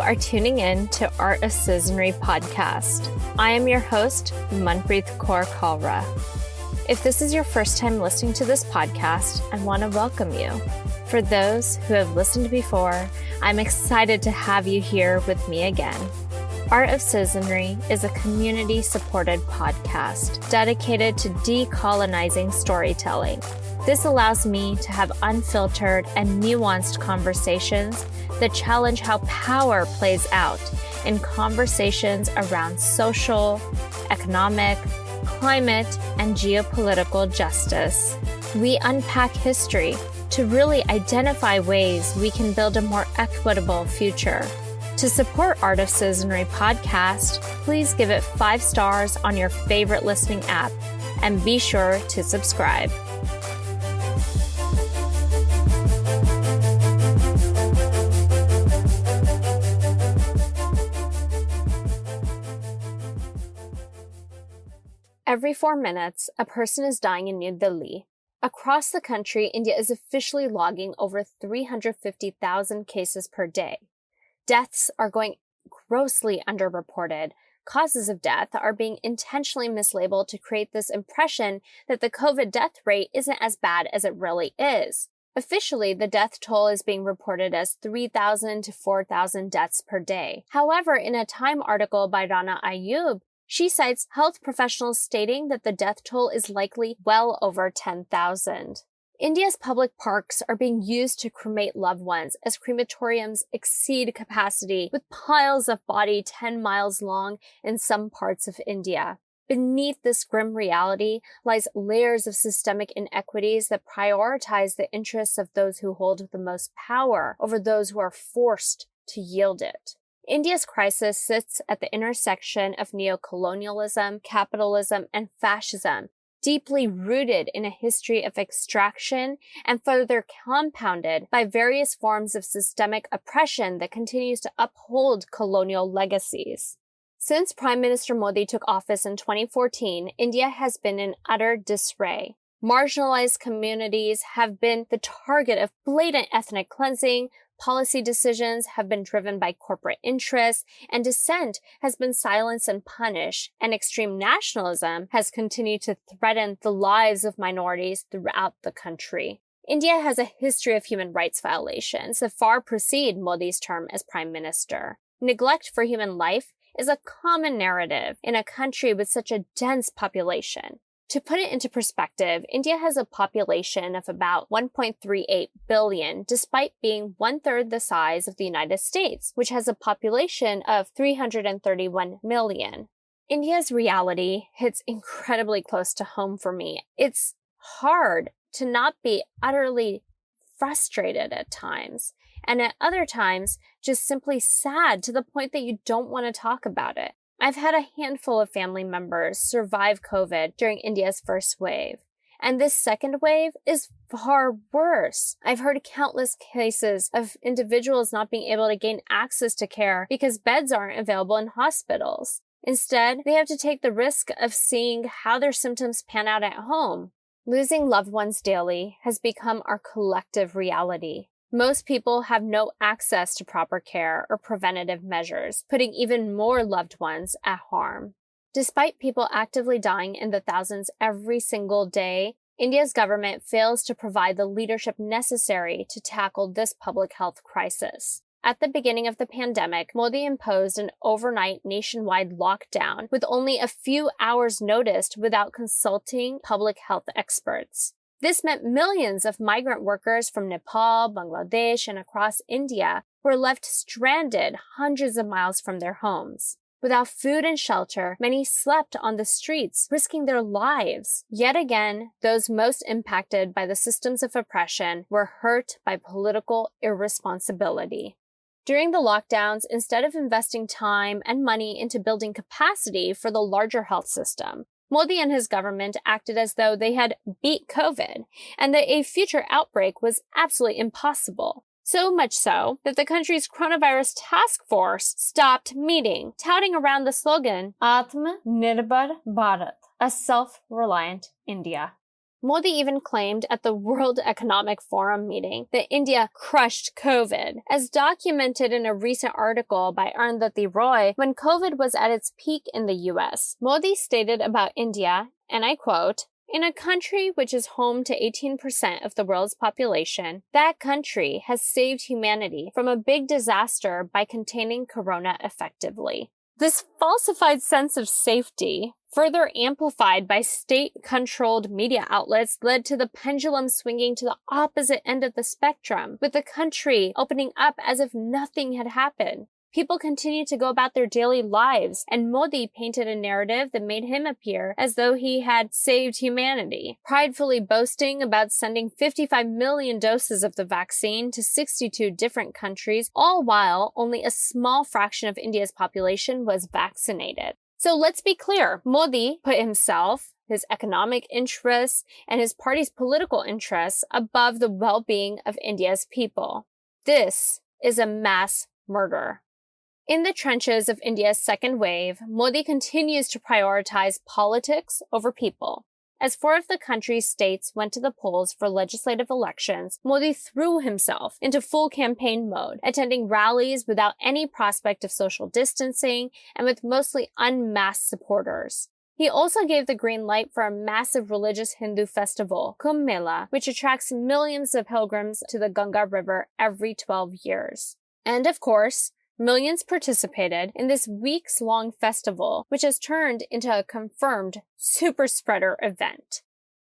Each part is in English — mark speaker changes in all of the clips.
Speaker 1: are tuning in to Art of Citizenry podcast. I am your host, Manpreet Kaur Kalra. If this is your first time listening to this podcast, I want to welcome you. For those who have listened before, I'm excited to have you here with me again. Art of Citizenry is a community-supported podcast dedicated to decolonizing storytelling. This allows me to have unfiltered and nuanced conversations that challenge how power plays out in conversations around social, economic, climate, and geopolitical justice. We unpack history to really identify ways we can build a more equitable future. To support Art of Citizenry podcast, please give it 5 stars on your favorite listening app and be sure to subscribe. Every 4 minutes, a person is dying in New Delhi. Across the country, India is officially logging over 350,000 cases per day. Deaths are going grossly underreported. Causes of death are being intentionally mislabeled to create this impression that the COVID death rate isn't as bad as it really is. Officially, the death toll is being reported as 3,000 to 4,000 deaths per day. However, in a Time article by Rana Ayub, she cites health professionals stating that the death toll is likely well over 10,000. India's public parks are being used to cremate loved ones as crematoriums exceed capacity with piles of body 10 miles long in some parts of India. Beneath this grim reality lies layers of systemic inequities that prioritize the interests of those who hold the most power over those who are forced to yield it. India's crisis sits at the intersection of neocolonialism, capitalism, and fascism, deeply rooted in a history of extraction and further compounded by various forms of systemic oppression that continues to uphold colonial legacies. Since Prime Minister Modi took office in 2014, India has been in utter disarray. Marginalized communities have been the target of blatant ethnic cleansing, policy decisions have been driven by corporate interests, and dissent has been silenced and punished, and extreme nationalism has continued to threaten the lives of minorities throughout the country. India has a history of human rights violations that far precede Modi's term as Prime Minister. Neglect for human life is a common narrative in a country with such a dense population. To put it into perspective, India has a population of about 1.38 billion, despite being 1/3 the size of the United States, which has a population of 331 million. India's reality hits incredibly close to home for me. It's hard to not be utterly frustrated at times, and at other times, just simply sad to the point that you don't want to talk about it. I've had a handful of family members survive COVID during India's first wave, and this second wave is far worse. I've heard countless cases of individuals not being able to gain access to care because beds aren't available in hospitals. Instead, they have to take the risk of seeing how their symptoms pan out at home. Losing loved ones daily has become our collective reality. Most people have no access to proper care or preventative measures, putting even more loved ones at harm. Despite people actively dying in the thousands every single day, India's government fails to provide the leadership necessary to tackle this public health crisis. At the beginning of the pandemic, Modi imposed an overnight nationwide lockdown with only a few hours' notice without consulting public health experts. This meant millions of migrant workers from Nepal, Bangladesh, and across India were left stranded hundreds of miles from their homes. Without food and shelter, many slept on the streets, risking their lives. Yet again, those most impacted by the systems of oppression were hurt by political irresponsibility. During the lockdowns, instead of investing time and money into building capacity for the larger health system, Modi and his government acted as though they had beat COVID and that a future outbreak was absolutely impossible. So much so that the country's coronavirus task force stopped meeting, touting around the slogan, Atmanirbhar Bharat, a self-reliant India. Modi even claimed at the World Economic Forum meeting that India crushed COVID. As documented in a recent article by Arundhati Roy, when COVID was at its peak in the US, Modi stated about India, and I quote, "In a country which is home to 18% of the world's population, that country has saved humanity from a big disaster by containing corona effectively." This falsified sense of safety, further amplified by state-controlled media outlets, led to the pendulum swinging to the opposite end of the spectrum, with the country opening up as if nothing had happened. People continued to go about their daily lives, and Modi painted a narrative that made him appear as though he had saved humanity, pridefully boasting about sending 55 million doses of the vaccine to 62 different countries, all while only a small fraction of India's population was vaccinated. So let's be clear, Modi put himself, his economic interests, and his party's political interests above the well-being of India's people. This is a mass murder. In the trenches of India's second wave, Modi continues to prioritize politics over people. As 4 of the country's states went to the polls for legislative elections, Modi threw himself into full campaign mode, attending rallies without any prospect of social distancing and with mostly unmasked supporters. He also gave the green light for a massive religious Hindu festival, Kumbh Mela, which attracts millions of pilgrims to the Ganga River every 12 years. And of course, millions participated in this weeks-long festival, which has turned into a confirmed super-spreader event.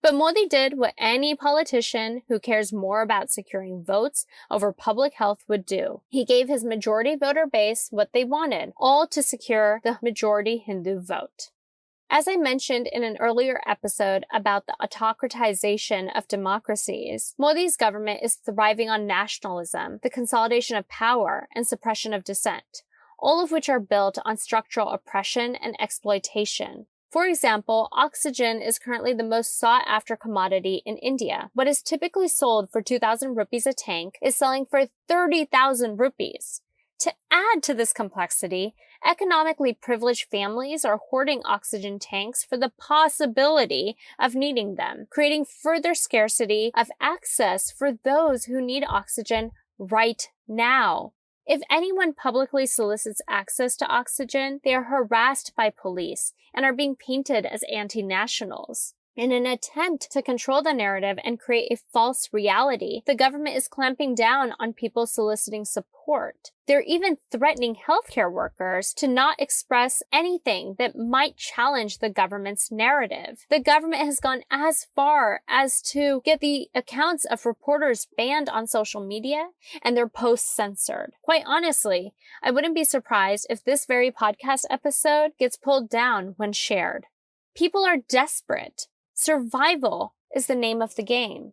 Speaker 1: But Modi did what any politician who cares more about securing votes over public health would do. He gave his majority voter base what they wanted, all to secure the majority Hindu vote. As I mentioned in an earlier episode about the autocratization of democracies, Modi's government is thriving on nationalism, the consolidation of power, and suppression of dissent, all of which are built on structural oppression and exploitation. For example, oxygen is currently the most sought-after commodity in India. What is typically sold for 2,000 rupees a tank is selling for 30,000 rupees. To add to this complexity, economically privileged families are hoarding oxygen tanks for the possibility of needing them, creating further scarcity of access for those who need oxygen right now. If anyone publicly solicits access to oxygen, they are harassed by police and are being painted as anti-nationals. In an attempt to control the narrative and create a false reality, the government is clamping down on people soliciting support. They're even threatening healthcare workers to not express anything that might challenge the government's narrative. The government has gone as far as to get the accounts of reporters banned on social media and their posts censored. Quite honestly, I wouldn't be surprised if this very podcast episode gets pulled down when shared. People are desperate. Survival is the name of the game.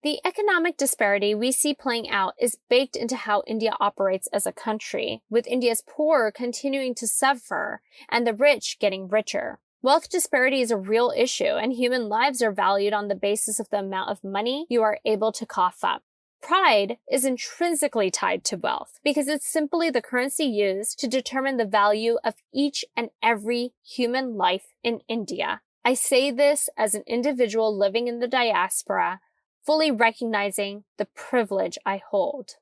Speaker 1: The economic disparity we see playing out is baked into how India operates as a country, with India's poor continuing to suffer and the rich getting richer. Wealth disparity is a real issue, and human lives are valued on the basis of the amount of money you are able to cough up. Pride is intrinsically tied to wealth because it's simply the currency used to determine the value of each and every human life in India. I say this as an individual living in the diaspora, fully recognizing the privilege I hold.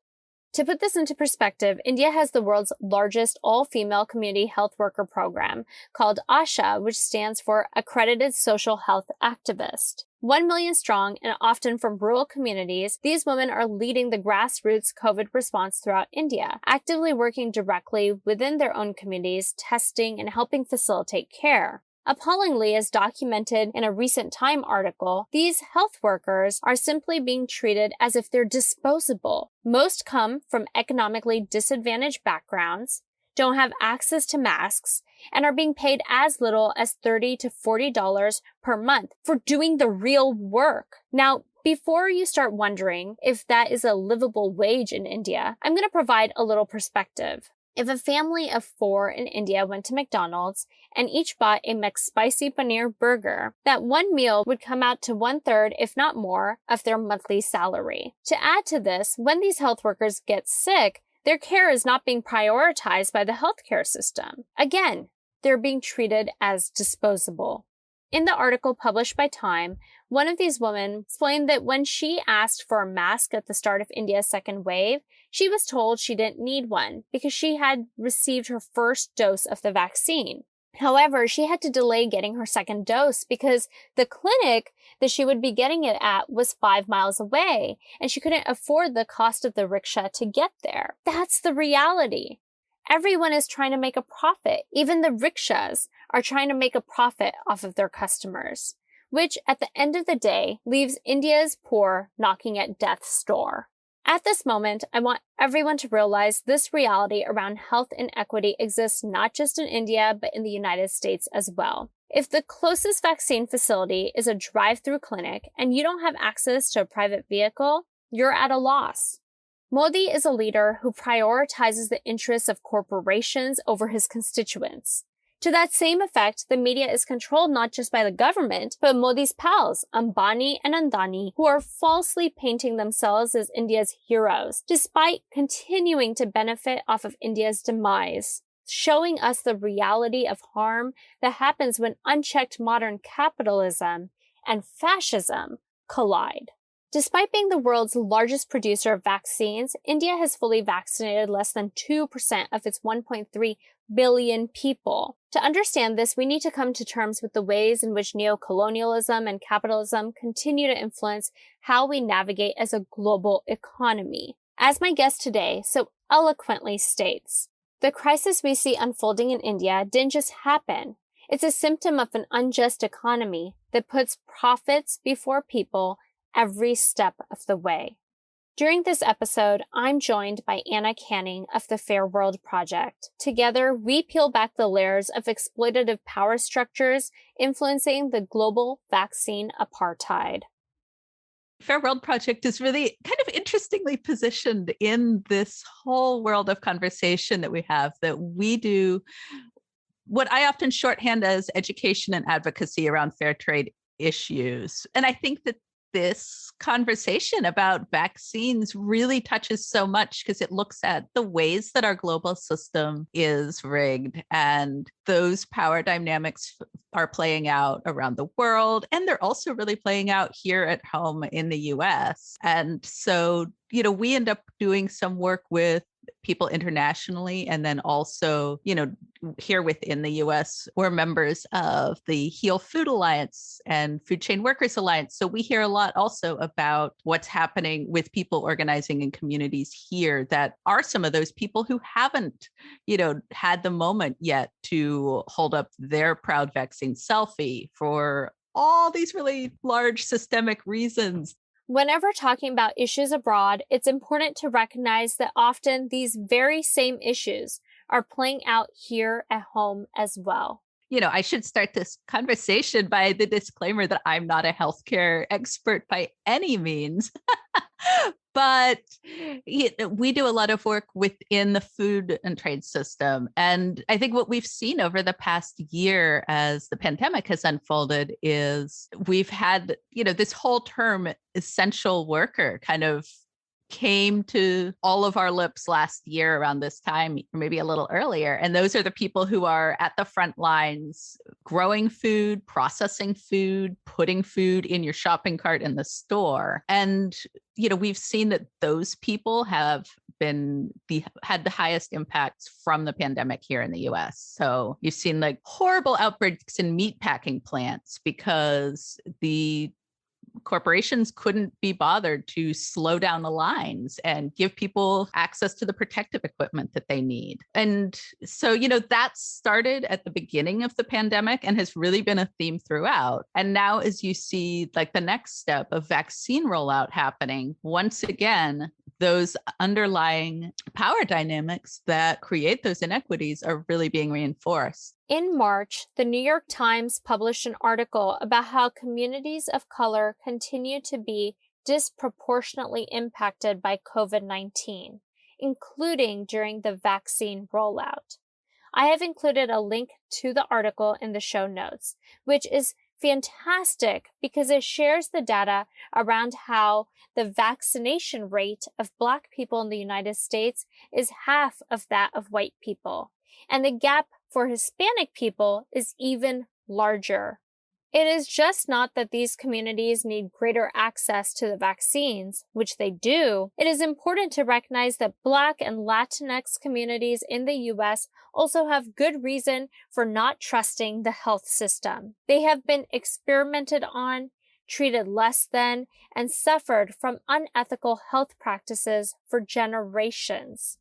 Speaker 1: To put this into perspective, India has the world's largest all-female community health worker program called ASHA, which stands for Accredited Social Health Activist. 1 million strong and often from rural communities, these women are leading the grassroots COVID response throughout India, actively working directly within their own communities, testing and helping facilitate care. Appallingly, as documented in a recent Time article, these health workers are simply being treated as if they're disposable. Most come from economically disadvantaged backgrounds, don't have access to masks, and are being paid as little as $30 to $40 per month for doing the real work. Now, before you start wondering if that is a livable wage in India, I'm going to provide a little perspective. If a family of 4 in India went to McDonald's and each bought a McSpicy Paneer burger, that one meal would come out to 1/3, if not more, of their monthly salary. To add to this, when these health workers get sick, their care is not being prioritized by the healthcare system. Again, they're being treated as disposable. In the article published by Time, one of these women explained that when she asked for a mask at the start of India's second wave, she was told she didn't need one because she had received her first dose of the vaccine. However, she had to delay getting her second dose because the clinic that she would be getting it at was 5 miles away, and she couldn't afford the cost of the rickshaw to get there. That's the reality. Everyone is trying to make a profit. Even the rickshaws are trying to make a profit off of their customers, which at the end of the day leaves India's poor knocking at death's door. At this moment, I want everyone to realize this reality around health inequity exists not just in India, but in the United States as well. If the closest vaccine facility is a drive-through clinic and you don't have access to a private vehicle, you're at a loss. Modi is a leader who prioritizes the interests of corporations over his constituents. To that same effect, the media is controlled not just by the government, but Modi's pals, Ambani and Andani, who are falsely painting themselves as India's heroes, despite continuing to benefit off of India's demise, showing us the reality of harm that happens when unchecked modern capitalism and fascism collide. Despite being the world's largest producer of vaccines, India has fully vaccinated less than 2% of its 1.3 billion people. To understand this, we need to come to terms with the ways in which neocolonialism and capitalism continue to influence how we navigate as a global economy. As my guest today so eloquently states, the crisis we see unfolding in India didn't just happen. It's a symptom of an unjust economy that puts profits before people every step of the way. During this episode, I'm joined by Anna Canning of the Fair World Project. Together, we peel back the layers of exploitative power structures influencing the global vaccine apartheid.
Speaker 2: Fair World Project is really kind of interestingly positioned in this whole world of conversation that we have, that we do what I often shorthand as education and advocacy around fair trade issues. And I think that this conversation about vaccines really touches so much because it looks at the ways that our global system is rigged, and those power dynamics are playing out around the world, and they're also really playing out here at home in the US. And so, we end up doing some work with people internationally, and then also, here within the US, we're members of the Heal Food Alliance and Food Chain Workers Alliance. So we hear a lot also about what's happening with people organizing in communities here that are some of those people who haven't, had the moment yet to hold up their proud vaccine selfie for all these really large systemic reasons.
Speaker 1: Whenever talking about issues abroad, it's important to recognize that often these very same issues are playing out here at home as well.
Speaker 2: I should start this conversation by the disclaimer that I'm not a healthcare expert by any means. But we do a lot of work within the food and trade system. And I think what we've seen over the past year as the pandemic has unfolded is we've had, this whole term essential worker kind of came to all of our lips last year around this time, or maybe a little earlier. And those are the people who are at the front lines, growing food, processing food, putting food in your shopping cart in the store. And, we've seen that those people have had the highest impacts from the pandemic here in the US. So you've seen like horrible outbreaks in meat packing plants because the corporations couldn't be bothered to slow down the lines and give people access to the protective equipment that they need. And so, that started at the beginning of the pandemic and has really been a theme throughout. And now as you see like the next step of vaccine rollout happening, once again, those underlying power dynamics that create those inequities are really being reinforced.
Speaker 1: In March, the New York Times published an article about how communities of color continue to be disproportionately impacted by COVID-19, including during the vaccine rollout. I have included a link to the article in the show notes, which is fantastic because it shares the data around how the vaccination rate of Black people in the United States is half of that of white people, and the gap for Hispanic people is even larger. It is just not that these communities need greater access to the vaccines, which they do. It is important to recognize that Black and Latinx communities in the US also have good reason for not trusting the health system. They have been experimented on, treated less than, and suffered from unethical health practices for generations.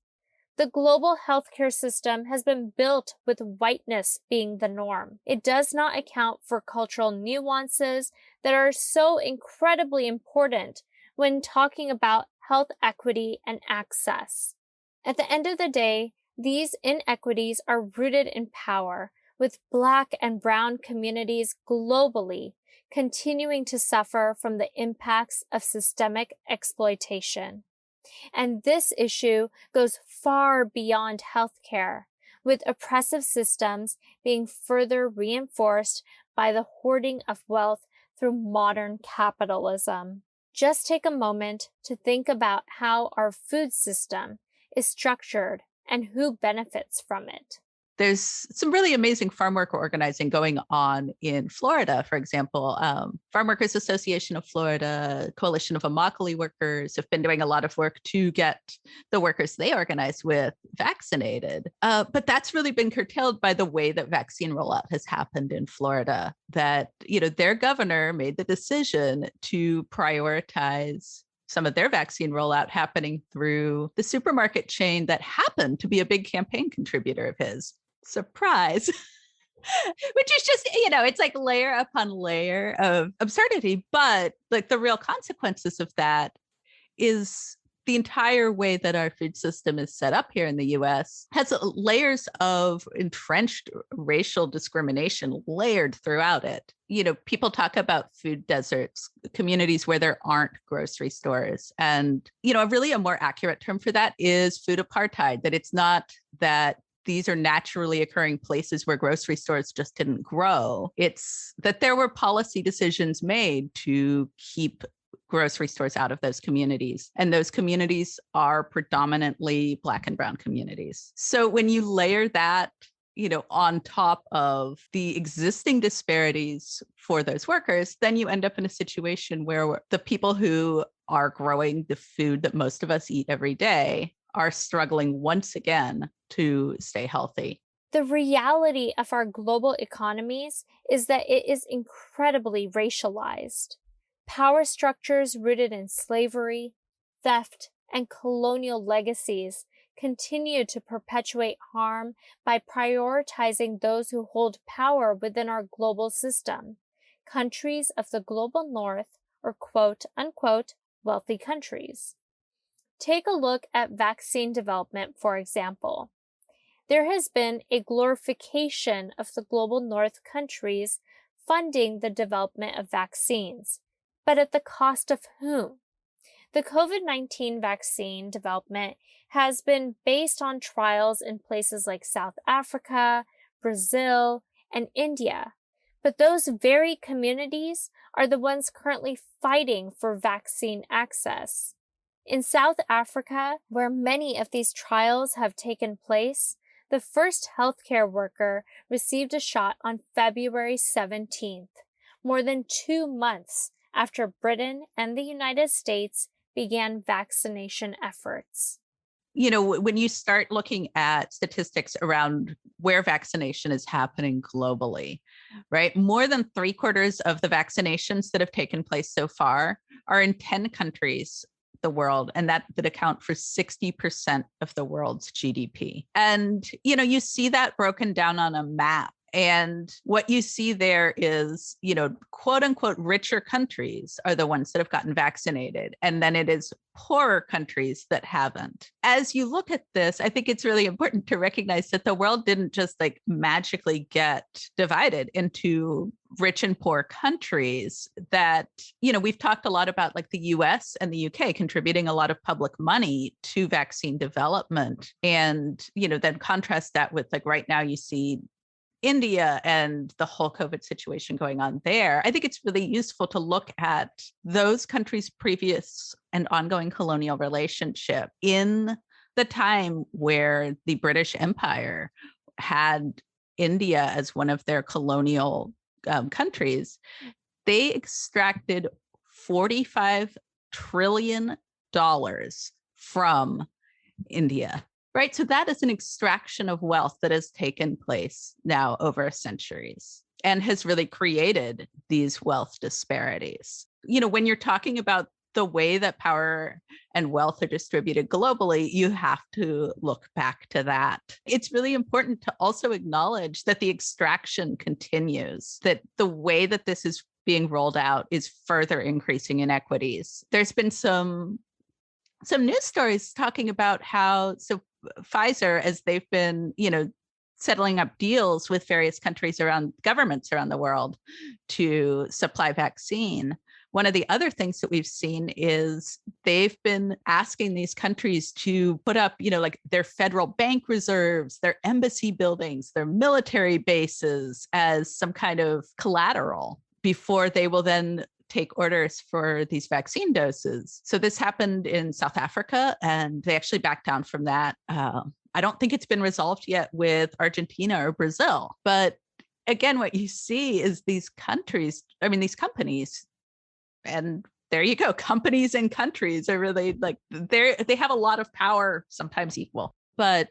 Speaker 1: The global healthcare system has been built with whiteness being the norm. It does not account for cultural nuances that are so incredibly important when talking about health equity and access. At the end of the day, these inequities are rooted in power, with Black and Brown communities globally continuing to suffer from the impacts of systemic exploitation. And this issue goes far beyond healthcare, with oppressive systems being further reinforced by the hoarding of wealth through modern capitalism. Just take a moment to think about how our food system is structured and who benefits from it.
Speaker 2: There's some really amazing farm worker organizing going on in Florida, for example. Farm Workers Association of Florida, Coalition of Immokalee Workers have been doing a lot of work to get the workers they organize with vaccinated. But that's really been curtailed by the way that vaccine rollout has happened in Florida, that, their governor made the decision to prioritize some of their vaccine rollout happening through the supermarket chain that happened to be a big campaign contributor of his. Surprise. Which is just, it's like layer upon layer of absurdity. But like the real consequences of that is the entire way that our food system is set up here in the US has layers of entrenched racial discrimination layered throughout it. People talk about food deserts, communities where there aren't grocery stores. And, a more accurate term for that is food apartheid, that it's not that these are naturally occurring places where grocery stores just didn't grow. It's that there were policy decisions made to keep grocery stores out of those communities. And those communities are predominantly Black and Brown communities. So when you layer that, on top of the existing disparities for those workers, then you end up in a situation where the people who are growing the food that most of us eat every day are struggling once again to stay healthy.
Speaker 1: The reality of our global economies is that it is incredibly racialized. Power structures rooted in slavery, theft, and colonial legacies continue to perpetuate harm by prioritizing those who hold power within our global system, countries of the global north, or quote unquote wealthy countries. Take a look at vaccine development, for example. There has been a glorification of the global north countries funding the development of vaccines, but at the cost of whom? The COVID-19 vaccine development has been based on trials in places like South Africa, Brazil, and India. But those very communities are the ones currently fighting for vaccine access. In South Africa, where many of these trials have taken place, the first healthcare worker received a shot on February 17th, more than 2 months after Britain and the United States began vaccination efforts.
Speaker 2: When you start looking at statistics around where vaccination is happening globally, right? More than 3/4 of the vaccinations that have taken place so far are in 10 countries the world, and that account for 60% of the world's GDP. And, you see that broken down on a map. And what you see there is, quote unquote, richer countries are the ones that have gotten vaccinated. And then it is poorer countries that haven't. As you look at this, I think it's really important to recognize that the world didn't just magically get divided into rich and poor countries. That, we've talked a lot about the US and the UK contributing a lot of public money to vaccine development. And, then contrast that with right now you see India and the whole COVID situation going on there. I think it's really useful to look at those countries' previous and ongoing colonial relationship in the time where the British Empire had India as one of their colonial countries, they extracted $45 trillion from India, right? So that is an extraction of wealth that has taken place now over centuries and has really created these wealth disparities. When you're talking about the way that power and wealth are distributed globally, you have to look back to that. It's really important to also acknowledge that the extraction continues, that the way that this is being rolled out is further increasing inequities. There's been some news stories talking about how Pfizer, as they've been, settling up deals with various governments around the world to supply vaccine. One of the other things that we've seen is they've been asking these countries to put up, like their federal bank reserves, their embassy buildings, their military bases as some kind of collateral before they will then take orders for these vaccine doses. So this happened in South Africa, and they actually backed down from that. I don't think it's been resolved yet with Argentina or Brazil. But again, what you see is these companies, and there you go, companies and countries are really like, they have a lot of power, sometimes equal, but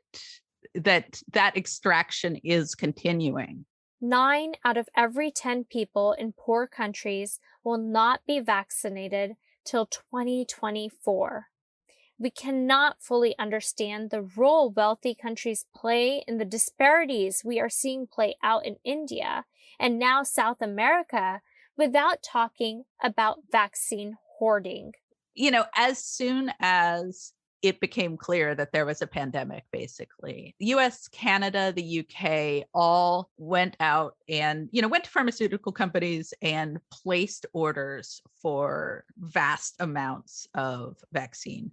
Speaker 2: that extraction is continuing.
Speaker 1: 9 out of every 10 people in poor countries will not be vaccinated till 2024. We cannot fully understand the role wealthy countries play in the disparities we are seeing play out in India and now South America without talking about vaccine hoarding.
Speaker 2: As soon as it became clear that there was a pandemic, basically, US, Canada, the UK all went out and, went to pharmaceutical companies and placed orders for vast amounts of vaccine.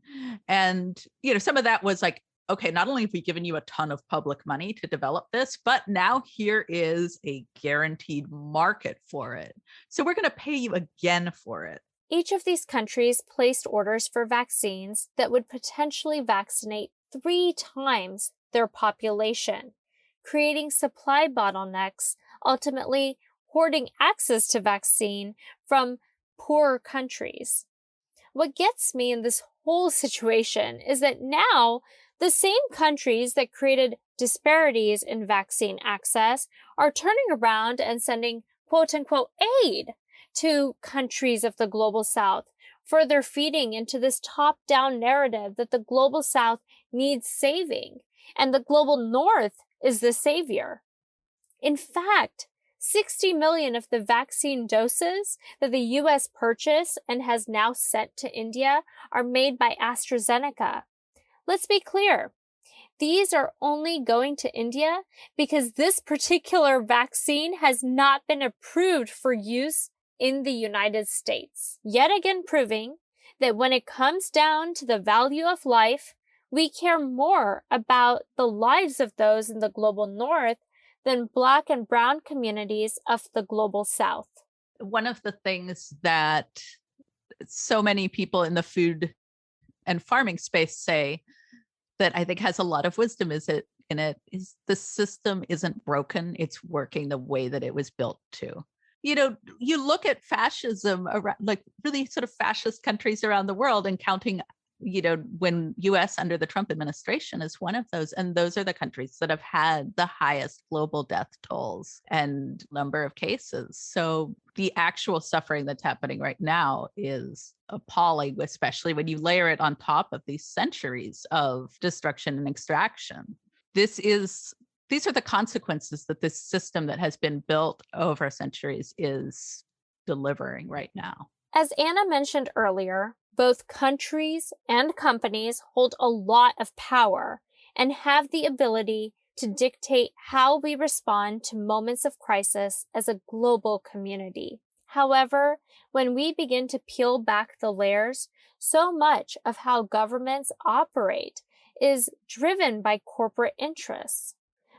Speaker 2: And, some of that was like, okay, not only have we given you a ton of public money to develop this, but now here is a guaranteed market for it. So we're going to pay you again for it.
Speaker 1: Each of these countries placed orders for vaccines that would potentially vaccinate 3 times their population, creating supply bottlenecks, ultimately hoarding access to vaccine from poorer countries. What gets me in this whole situation is that now the same countries that created disparities in vaccine access are turning around and sending quote-unquote aid to countries of the global south, further feeding into this top-down narrative that the global south needs saving and the global north is the savior. In fact, 60 million of the vaccine doses that the US purchased and has now sent to India are made by AstraZeneca. Let's be clear. These are only going to India because this particular vaccine has not been approved for use in the United States, yet again proving that when it comes down to the value of life, we care more about the lives of those in the global north than Black and brown communities of the global south.
Speaker 2: One of the things that so many people in the food and farming space say that I think has a lot of wisdom is the system isn't broken, it's working the way that it was built to. You look at fascism around, like really sort of fascist countries around the world, and counting, when US under the Trump administration is one of those. And those are the countries that have had the highest global death tolls and number of cases. So the actual suffering that's happening right now is appalling, especially when you layer it on top of these centuries of destruction and extraction. These are the consequences that this system that has been built over centuries is delivering right now.
Speaker 1: As Anna mentioned earlier, both countries and companies hold a lot of power and have the ability to dictate how we respond to moments of crisis as a global community. However, when we begin to peel back the layers, so much of how governments operate is driven by corporate interests,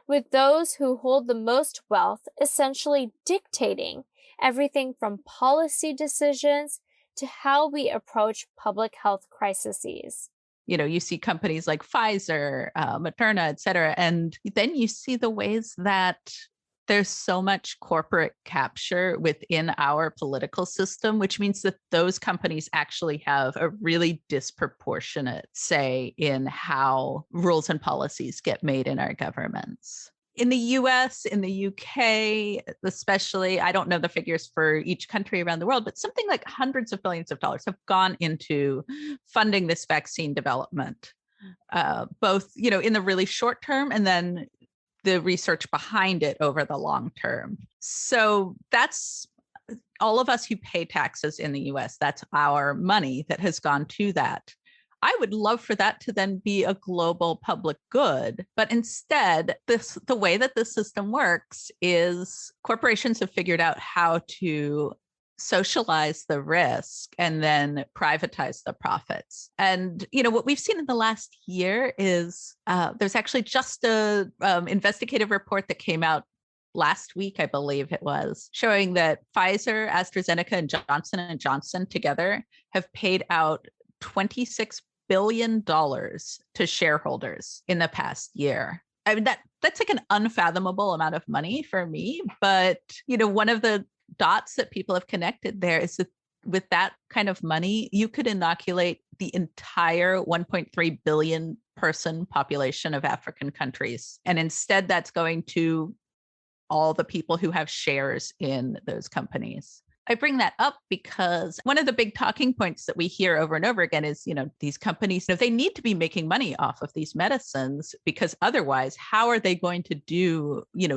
Speaker 1: with those who hold the most wealth essentially dictating everything from policy decisions to how we approach public health crises.
Speaker 2: You see companies like Pfizer, Moderna, et cetera, and then you see the ways that There's so much corporate capture within our political system, which means that those companies actually have a really disproportionate say in how rules and policies get made in our governments. In the US, in the UK, especially, I don't know the figures for each country around the world, but something like hundreds of billions of dollars have gone into funding this vaccine development, both, in the really short term and then the research behind it over the long term. So that's all of us who pay taxes in the US. That's our money that has gone to that. I would love for that to then be a global public good. But instead, the way that the system works is corporations have figured out how to socialize the risk and then privatize the profits. And what we've seen in the last year is there's actually just a investigative report that came out last week, I believe it was, showing that Pfizer, AstraZeneca, and Johnson & Johnson together have paid out $26 billion to shareholders in the past year. I mean, that's like an unfathomable amount of money for me. But, one of the dots that people have connected there is that with that kind of money, you could inoculate the entire 1.3 billion person population of African countries. And instead, that's going to all the people who have shares in those companies. I bring that up because one of the big talking points that we hear over and over again is, these companies, they need to be making money off of these medicines, because otherwise, how are they going to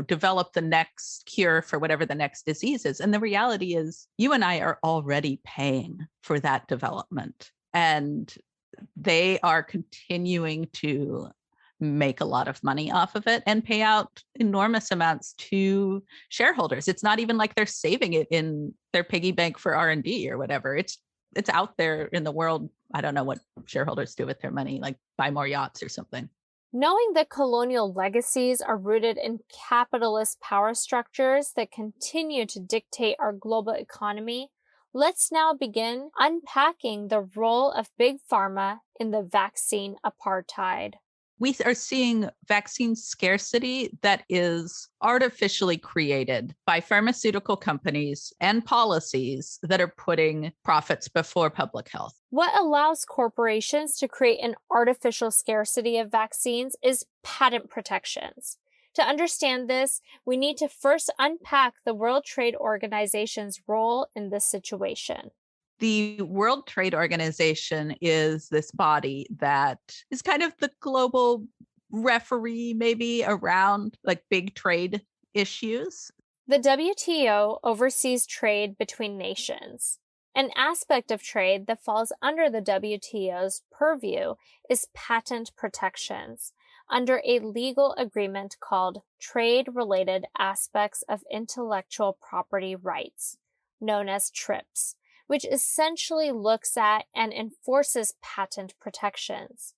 Speaker 2: develop the next cure for whatever the next disease is? And the reality is, you and I are already paying for that development, and they are continuing to make a lot of money off of it and pay out enormous amounts to shareholders. It's not even like they're saving it in their piggy bank for R&D or whatever. It's out there in the world. I don't know what shareholders do with their money, like buy more yachts or something.
Speaker 1: Knowing that colonial legacies are rooted in capitalist power structures that continue to dictate our global economy, let's now begin unpacking the role of big pharma in the vaccine apartheid.
Speaker 2: We are seeing vaccine scarcity that is artificially created by pharmaceutical companies and policies that are putting profits before public health.
Speaker 1: What allows corporations to create an artificial scarcity of vaccines is patent protections. To understand this, we need to first unpack the World Trade Organization's role in this situation.
Speaker 2: The World Trade Organization is this body that is kind of the global referee, maybe, around like big trade issues.
Speaker 1: The WTO oversees trade between nations. An aspect of trade that falls under the WTO's purview is patent protections under a legal agreement called Trade-Related Aspects of Intellectual Property Rights, known as TRIPS, which essentially looks at and enforces patent protections.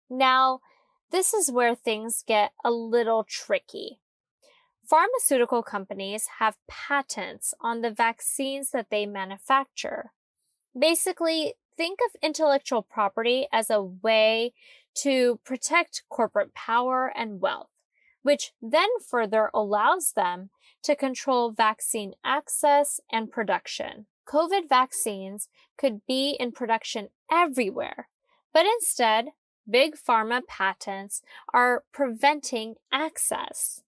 Speaker 1: Now, this is where things get a little tricky. Pharmaceutical companies have patents on the vaccines that they manufacture. Basically, think of intellectual property as a way to protect corporate power and wealth, which then further allows them to control vaccine access and production. COVID vaccines could be in production everywhere, but instead, big pharma patents are preventing access.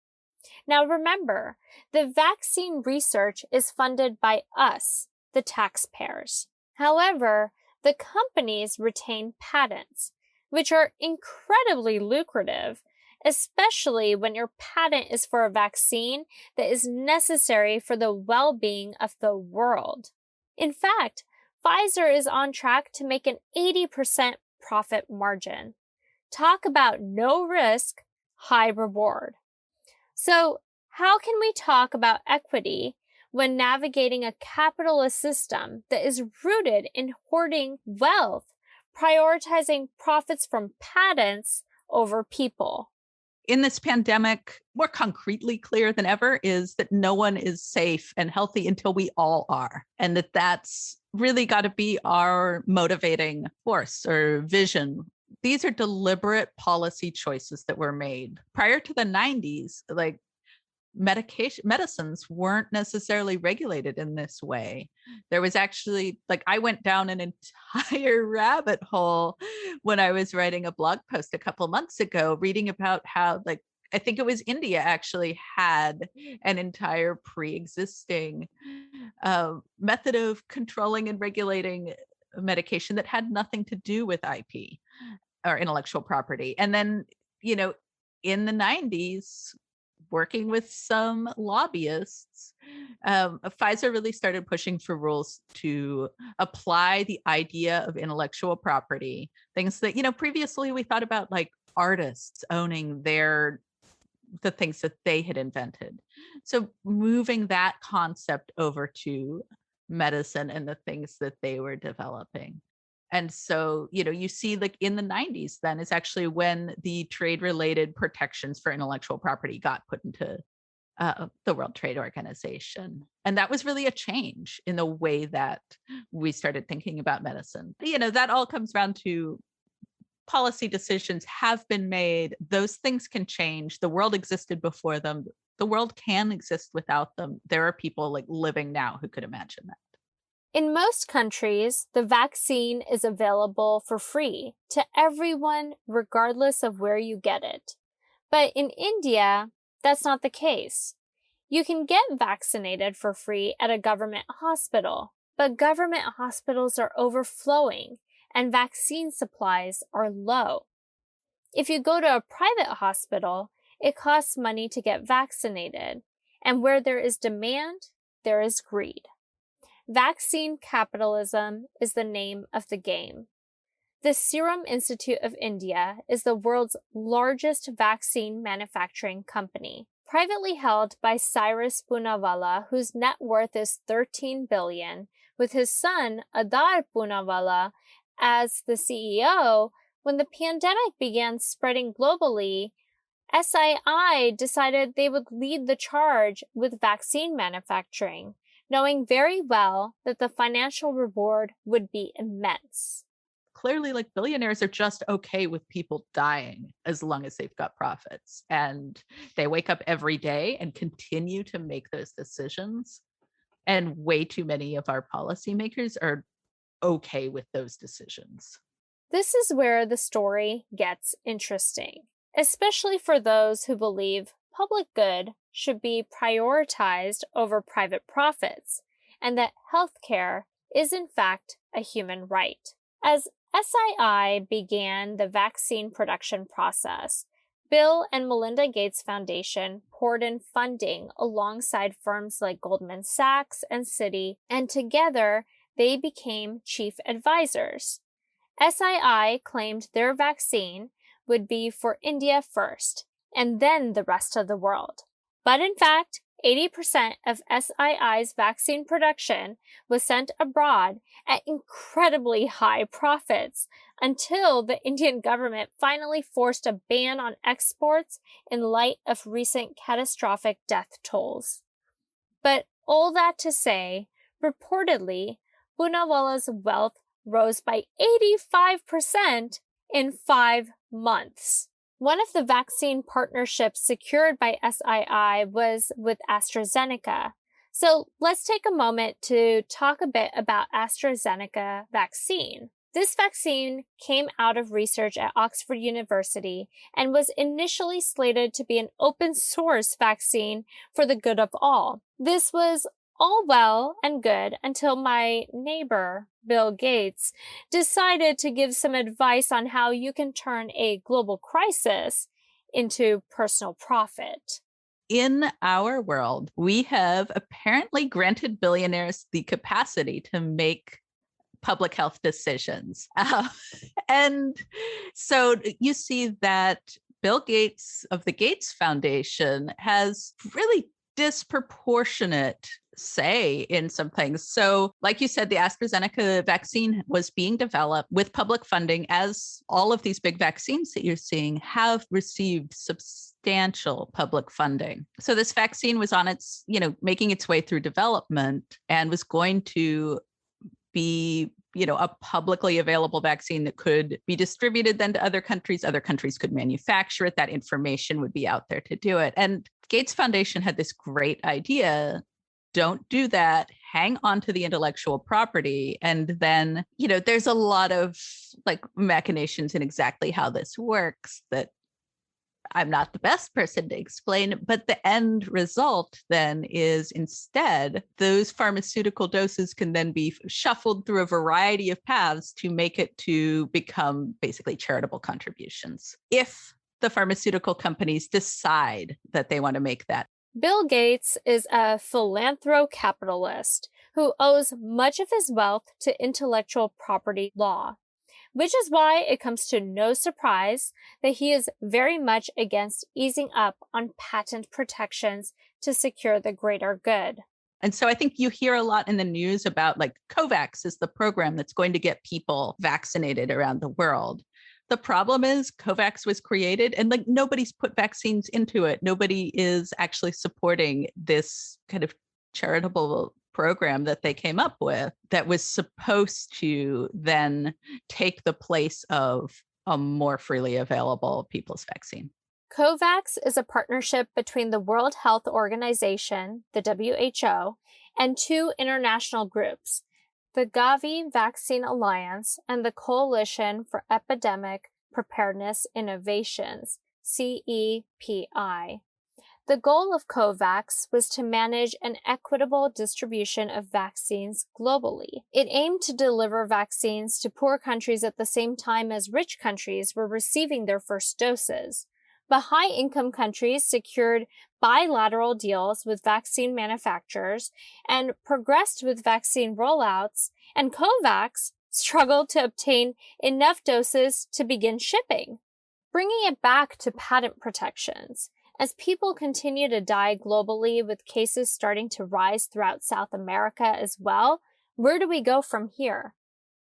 Speaker 1: Now remember, the vaccine research is funded by us, the taxpayers. However, the companies retain patents, which are incredibly lucrative, especially when your patent is for a vaccine that is necessary for the well-being of the world. In fact, Pfizer is on track to make an 80% profit margin. Talk about no risk, high reward. So, how can we talk about equity when navigating a capitalist system that is rooted in hoarding wealth, prioritizing profits from patents over people?
Speaker 2: In this pandemic, more concretely clear than ever is that no one is safe and healthy until we all are. And that's really got to be our motivating force or vision. These are deliberate policy choices that were made. Prior to the 90s, like medicines weren't necessarily regulated in this way. There was actually, like, I went down an entire rabbit hole when I was writing a blog post a couple months ago, reading about how, like, I think it was India actually had an entire pre-existing method of controlling and regulating medication that had nothing to do with IP or intellectual property. And then, you know, in the 90s, working with some lobbyists, Pfizer really started pushing for rules to apply the idea of intellectual property, things that, you know, previously we thought about like artists owning the things that they had invented. So moving that concept over to medicine and the things that they were developing. And so, you know, you see like in the 90s then is actually when the trade related protections for intellectual property got put into the World Trade Organization. And that was really a change in the way that we started thinking about medicine. You know, that all comes down to policy decisions have been made. Those things can change. The world existed before them. The world can exist without them. There are people like living now who could imagine that.
Speaker 1: In most countries, the vaccine is available for free to everyone, regardless of where you get it. But in India, that's not the case. You can get vaccinated for free at a government hospital, but government hospitals are overflowing and vaccine supplies are low. If you go to a private hospital, it costs money to get vaccinated, and where there is demand, there is greed. Vaccine capitalism is the name of the game. The Serum Institute of India is the world's largest vaccine manufacturing company, privately held by Cyrus Poonawalla, whose net worth is $13 billion, with his son Adar Poonawalla as the CEO. When the pandemic began spreading globally, SII decided they would lead the charge with vaccine manufacturing, knowing very well that the financial reward would be immense.
Speaker 2: Clearly, like, billionaires are just okay with people dying as long as they've got profits. And they wake up every day and continue to make those decisions. And way too many of our policymakers are okay with those decisions.
Speaker 1: This is where the story gets interesting, especially for those who believe public good should be prioritized over private profits, and that healthcare is in fact a human right. As SII began the vaccine production process, Bill and Melinda Gates Foundation poured in funding alongside firms like Goldman Sachs and Citi, and together they became chief advisors. SII claimed their vaccine would be for India first, and then the rest of the world. But in fact, 80% of SII's vaccine production was sent abroad at incredibly high profits until the Indian government finally forced a ban on exports in light of recent catastrophic death tolls. But all that to say, reportedly, Poonawalla's wealth rose by 85% in 5 months. One of the vaccine partnerships secured by SII was with AstraZeneca. So let's take a moment to talk a bit about AstraZeneca vaccine. This vaccine came out of research at Oxford University and was initially slated to be an open source vaccine for the good of all. This was all well and good until my neighbor, Bill Gates, decided to give some advice on how you can turn a global crisis into personal profit.
Speaker 2: In our world, we have apparently granted billionaires the capacity to make public health decisions. And so you see that Bill Gates of the Gates Foundation has really disproportionate say in some things. So like you said, the AstraZeneca vaccine was being developed with public funding, as all of these big vaccines that you're seeing have received substantial public funding. So this vaccine was on its, making its way through development and was going to be a publicly available vaccine that could be distributed then to other countries. Other countries could manufacture it. That information would be out there to do it. And Gates Foundation had this great idea. Don't do that. Hang on to the intellectual property. And then, there's a lot of like machinations in exactly how this works that I'm not the best person to explain, but the end result then is instead those pharmaceutical doses can then be shuffled through a variety of paths to make it to become basically charitable contributions, if the pharmaceutical companies decide that they want to make that.
Speaker 1: Bill Gates is a philanthrocapitalist who owes much of his wealth to intellectual property law, which is why it comes to no surprise that he is very much against easing up on patent protections to secure the greater good.
Speaker 2: And so I think you hear a lot in the news about like COVAX is the program that's going to get people vaccinated around the world. The problem is COVAX was created and like nobody's put vaccines into it. Nobody is actually supporting this kind of charitable program that they came up with that was supposed to then take the place of a more freely available people's vaccine.
Speaker 1: COVAX is a partnership between the World Health Organization, the WHO, and two international groups, the Gavi Vaccine Alliance and the Coalition for Epidemic Preparedness Innovations, CEPI. The goal of COVAX was to manage an equitable distribution of vaccines globally. It aimed to deliver vaccines to poor countries at the same time as rich countries were receiving their first doses. But high-income countries secured bilateral deals with vaccine manufacturers and progressed with vaccine rollouts, and COVAX struggled to obtain enough doses to begin shipping. Bringing it back to patent protections, as people continue to die globally with cases starting to rise throughout South America as well, where do we go from here?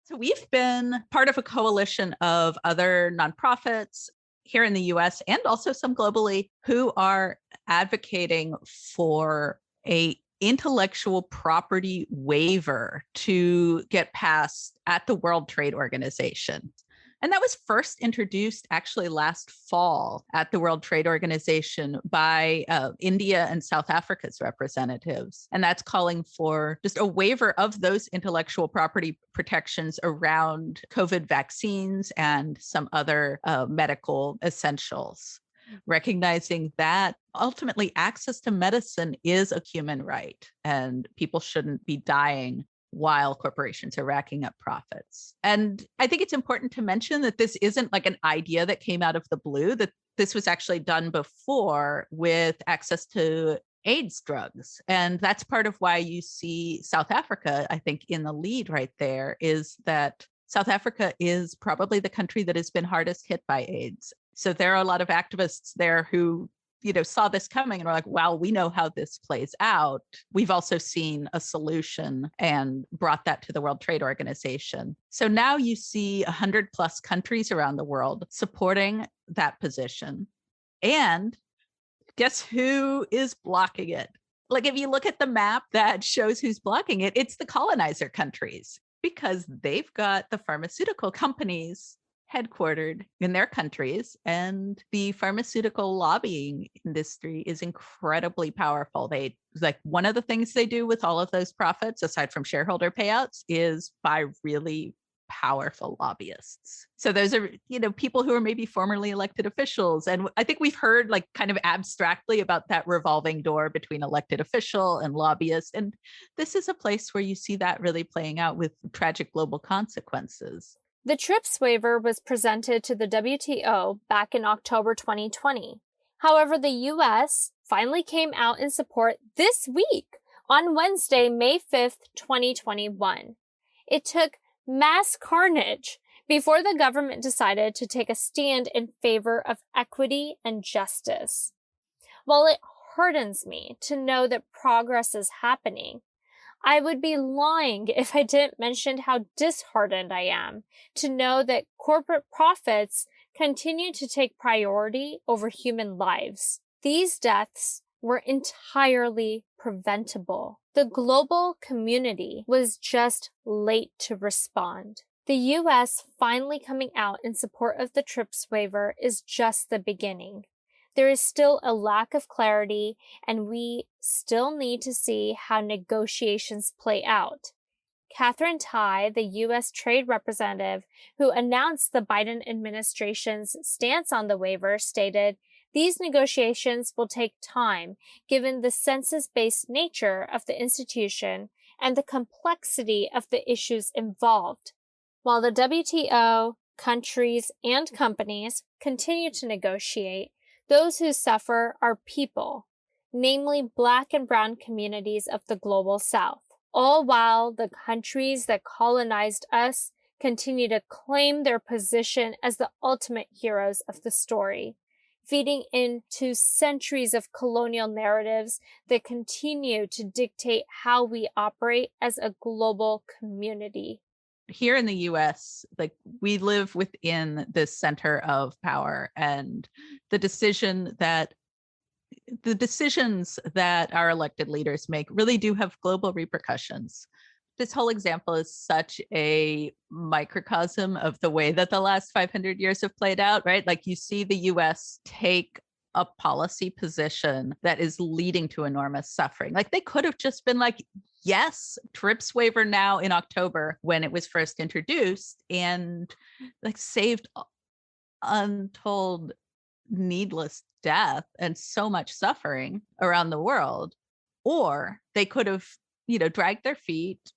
Speaker 2: So we've been part of a coalition of other nonprofits here in the US and also some globally who are advocating for a intellectual property waiver to get passed at the World Trade Organization. And that was first introduced actually last fall at the World Trade Organization by India and South Africa's representatives. And that's calling for just a waiver of those intellectual property protections around COVID vaccines and some other medical essentials, recognizing that ultimately access to medicine is a human right and people shouldn't be dying while corporations are racking up profits. And I think it's important to mention that this isn't like an idea that came out of the blue, that this was actually done before with access to AIDS drugs. And that's part of why you see South Africa, I think, in the lead right there, is that South Africa is probably the country that has been hardest hit by AIDS. So there are a lot of activists there who saw this coming and were like, wow, we know how this plays out. We've also seen a solution and brought that to the World Trade Organization. So now you see 100 plus countries around the world supporting that position. And guess who is blocking it? Like if you look at the map that shows who's blocking it, it's the colonizer countries, because they've got the pharmaceutical companies headquartered in their countries, and the pharmaceutical lobbying industry is incredibly powerful. They like one of the things they do with all of those profits, aside from shareholder payouts, is buy really powerful lobbyists. So those are, people who are maybe formerly elected officials. And I think we've heard like kind of abstractly about that revolving door between elected official and lobbyist. And this is a place where you see that really playing out with tragic global consequences.
Speaker 1: The TRIPS waiver was presented to the WTO back in October 2020. However, the U.S. finally came out in support this week on Wednesday, May 5th, 2021. It took mass carnage before the government decided to take a stand in favor of equity and justice. While it hardens me to know that progress is happening, I would be lying if I didn't mention how disheartened I am to know that corporate profits continue to take priority over human lives. These deaths were entirely preventable. The global community was just late to respond. The U.S. finally coming out in support of the TRIPS waiver is just the beginning. There is still a lack of clarity, and we still need to see how negotiations play out. Catherine Tai, the U.S. Trade Representative who announced the Biden administration's stance on the waiver, stated, "These negotiations will take time, given the census-based nature of the institution and the complexity of the issues involved." While the WTO, countries, and companies continue to negotiate, those who suffer are people, namely Black and Brown communities of the global South, all while the countries that colonized us continue to claim their position as the ultimate heroes of the story, feeding into centuries of colonial narratives that continue to dictate how we operate as a global community.
Speaker 2: Here in the US, like, we live within this center of power, and the decisions that our elected leaders make really do have global repercussions. This whole example is such a microcosm of the way that the last 500 years have played out, right? Like, you see the US take a policy position that is leading to enormous suffering. Like, they could have just been like, yes, TRIPS waiver now in October when it was first introduced, and like saved untold needless death and so much suffering around the world. Or they could have, dragged their feet.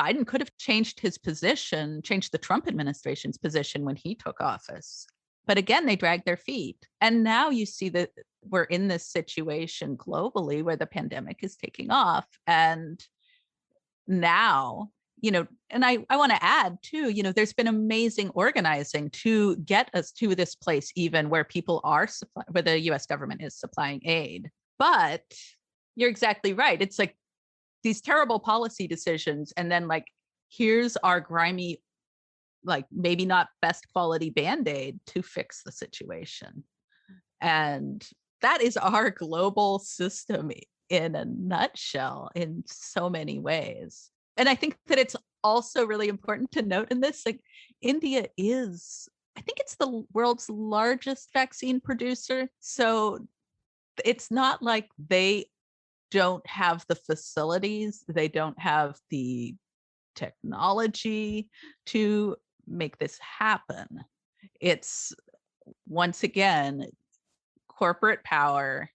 Speaker 2: Biden could have changed his position, changed the Trump administration's position when he took office. But again, they dragged their feet. And now you see that we're in this situation globally where the pandemic is taking off. And now, and I want to add too, there's been amazing organizing to get us to this place, even where people are where the US government is supplying aid. But you're exactly right. It's like these terrible policy decisions. And then, like, here's our grimy, like, maybe not best quality Band-Aid to fix the situation. And that is our global system in a nutshell in so many ways. And I think that it's also really important to note in this, like, India is, I think it's the world's largest vaccine producer. So it's not like they don't have the facilities, they don't have the technology to make this happen. It's, once again, corporate power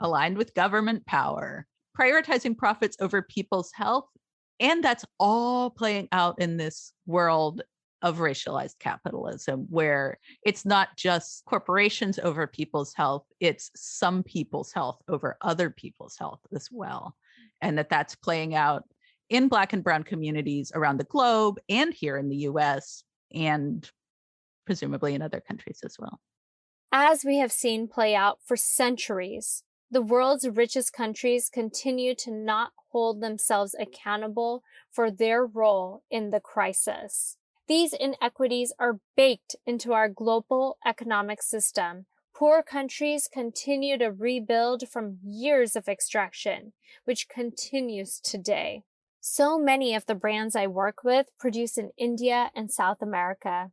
Speaker 2: aligned with government power, prioritizing profits over people's health. And that's all playing out in this world of racialized capitalism, where it's not just corporations over people's health, it's some people's health over other people's health as well. And that's playing out in Black and Brown communities around the globe and here in the US, and presumably in other countries as well.
Speaker 1: As we have seen play out for centuries, the world's richest countries continue to not hold themselves accountable for their role in the crisis. These inequities are baked into our global economic system. Poor countries continue to rebuild from years of extraction, which continues today. So many of the brands I work with produce in India and South America.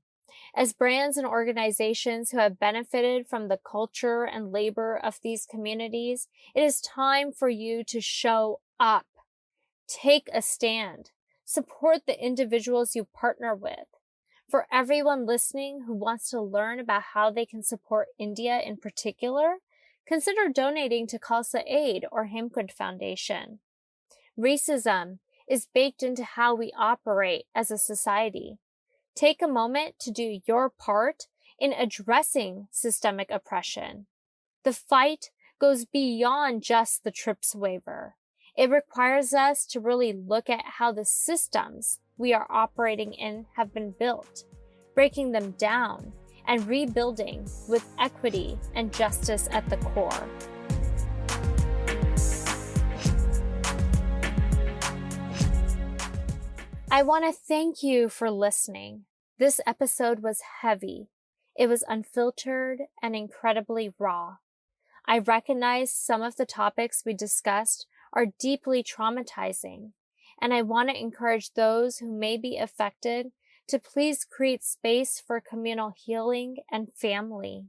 Speaker 1: As brands and organizations who have benefited from the culture and labor of these communities, it is time for you to show up. Take a stand. Support the individuals you partner with. For everyone listening who wants to learn about how they can support India in particular, consider donating to Khalsa Aid or Hemkund Foundation. Racism is baked into how we operate as a society. Take a moment to do your part in addressing systemic oppression. The fight goes beyond just the TRIPS waiver. It requires us to really look at how the systems we are operating in have been built, breaking them down, and rebuilding with equity and justice at the core. I want to thank you for listening. This episode was heavy. It was unfiltered and incredibly raw. I recognize some of the topics we discussed are deeply traumatizing, and I want to encourage those who may be affected to please create space for communal healing and family.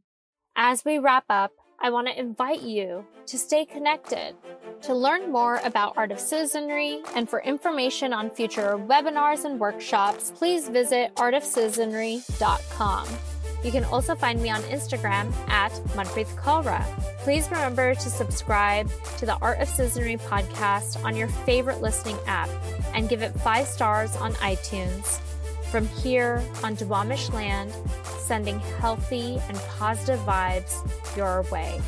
Speaker 1: As we wrap up, I want to invite you to stay connected. To learn more about Art of Citizenry and for information on future webinars and workshops, please visit artofcitizenry.com. You can also find me on Instagram at Manpreet Kaura. Please remember to subscribe to the Art of Citizenry podcast on your favorite listening app and give it 5 stars on iTunes. From here on Duwamish land, sending healthy and positive vibes your way.